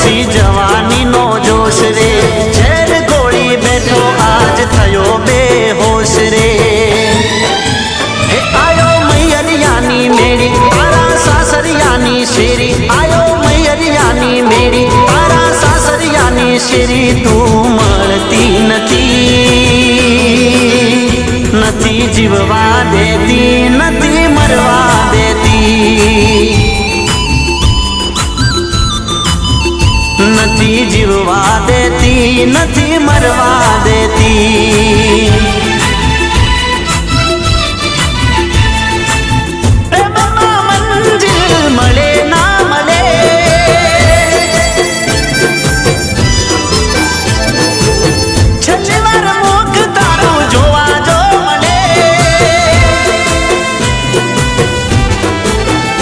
પછી જવાનીનો જોશ રે, ઝેર ગોળી બેઠો આજ થયો બેહોશ રે. હે આયો મૈયરિયાની મેળી, તારા સાસરિયાની શેરી, આયો મૈયરિયાની મેળી, તારા સાસરિયાની શેરી. તું મળતી નથી જીવવા દેતી, નથી મરવા દેતી, નથી જીવવા દેતી, નથી મરવા દેતી.